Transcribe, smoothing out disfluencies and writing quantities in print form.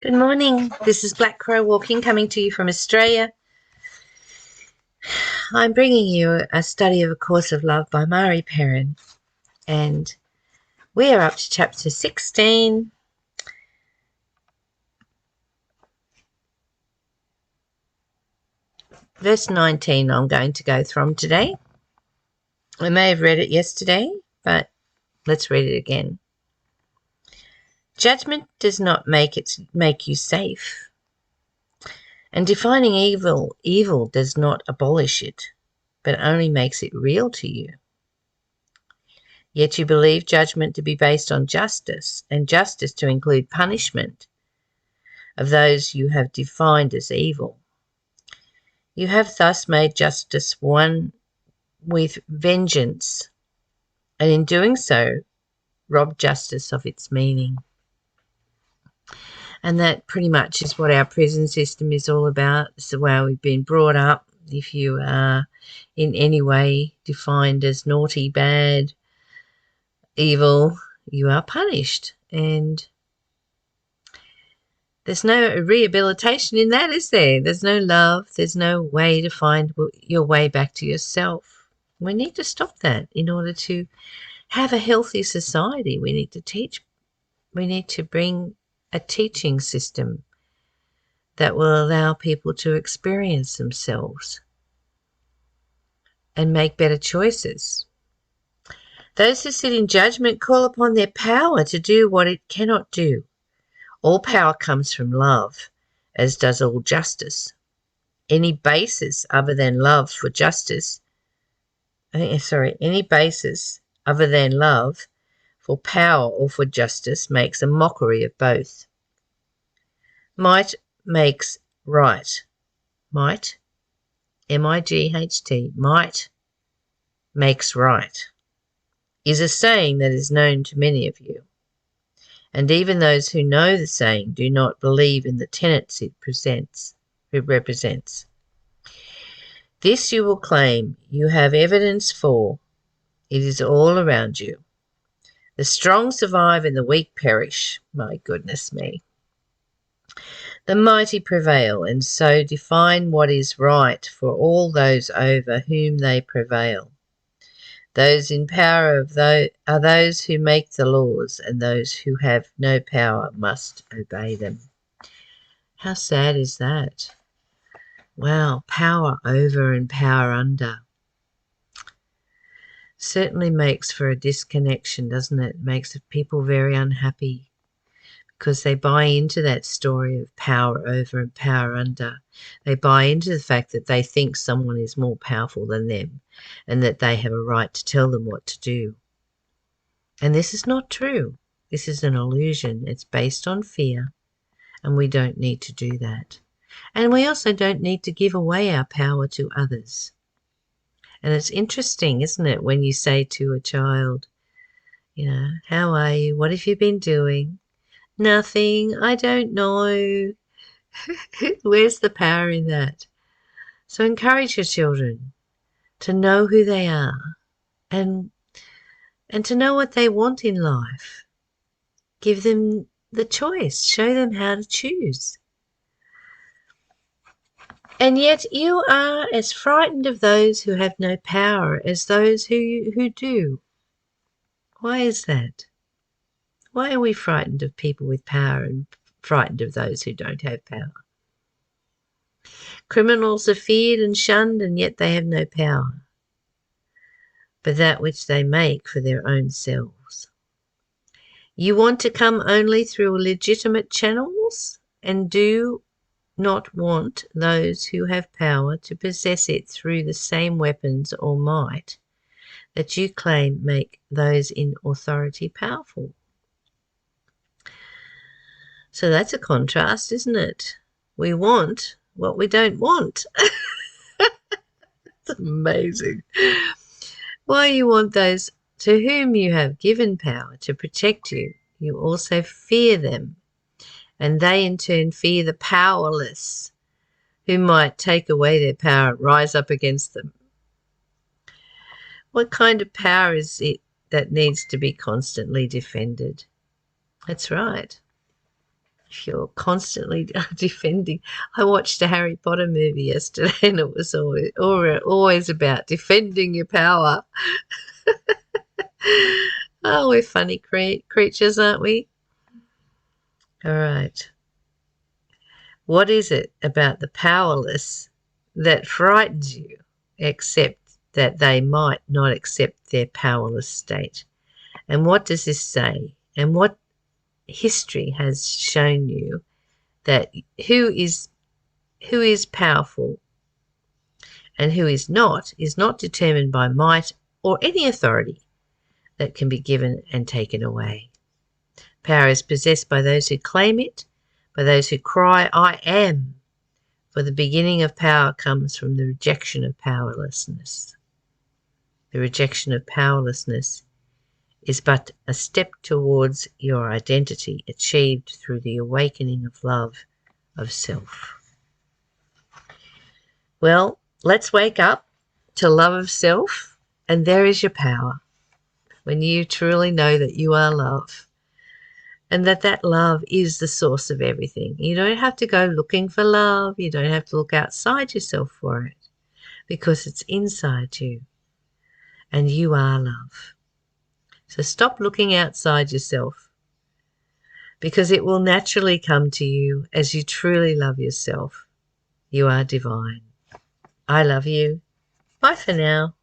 Good morning. This is Black Crow Walking, coming to you from Australia. I'm bringing you a study of A Course of Love by Mari Perron, and we are up to chapter 16. Verse 19 I'm going to go from today. I may have read it yesterday, but let's read it again. Judgment does not make you safe, and defining evil does not abolish it, but only makes it real to you. Yet you believe judgment to be based on justice, and justice to include punishment of those you have defined as evil. You have thus made justice one with vengeance, and in doing so, robbed justice of its meaning. And that pretty much is what our prison system is all about. It's the way we've been brought up. If you are in any way defined as naughty, bad, evil, you are punished. And there's no rehabilitation in that, is there? There's no love. There's no way to find your way back to yourself. We need to stop that in order to have a healthy society. We need to teach. We need to bring a teaching system that will allow people to experience themselves and make better choices. Those who sit in judgment call upon their power to do what it cannot do. All power comes from love, as does all justice. Any basis other than love for justice, any basis other than love for power or for justice makes a mockery of both. Might makes right. Might, M-I-G-H-T, might makes right, is a saying that is known to many of you. And even those who know the saying do not believe in the tenets it represents. This you will claim you have evidence for. It is all around you. The strong survive and the weak perish. My goodness me. The mighty prevail, and so define what is right for all those over whom they prevail. Those in power are those who make the laws, and those who have no power must obey them. How sad is that? Wow, power over and power under. Certainly makes for a disconnection, doesn't it? It makes people very unhappy because they buy into that story of power over and power under. They buy into the fact that they think someone is more powerful than them and that they have a right to tell them what to do. And this is not true. This is an illusion. It's based on fear, and we don't need to do that. And we also don't need to give away our power to others. And it's interesting, isn't it, when you say to a child, how are you? What have you been doing? Nothing. I don't know. Where's the power in that? So encourage your children to know who they are and to know what they want in life. Give them the choice. Show them how to choose. And yet you are as frightened of those who have no power as those who do. Why is that? Why are we frightened of people with power and frightened of those who don't have power? Criminals are feared and shunned, and yet they have no power, but that which they make for their own selves. You want to come only through legitimate channels and do not want those who have power to possess it through the same weapons or might that you claim make those in authority powerful. So that's a contrast, isn't it? We want what we don't want. It's amazing. While you want those to whom you have given power to protect you, you also fear them, and they in turn fear the powerless who might take away their power and rise up against them. What kind of power is it that needs to be constantly defended? That's right. if you're constantly defending. I watched a Harry Potter movie yesterday and it was always about defending your power. Oh, we're funny creatures, aren't we? All right. What is it about the powerless that frightens you, except that they might not accept their powerless state? And what does this say? And what history has shown you that who is powerful and who is not determined by might or any authority that can be given and taken away. Power is possessed by those who claim it, by those who cry, I am. For the beginning of power comes from the rejection of powerlessness. The rejection of powerlessness is but a step towards your identity achieved through the awakening of love of self. Well, let's wake up to love of self, and there is your power. When you truly know that you are love and that love is the source of everything. You don't have to go looking for love. You don't have to look outside yourself for it because it's inside you and you are love. So stop looking outside yourself because it will naturally come to you as you truly love yourself. You are divine. I love you. Bye for now.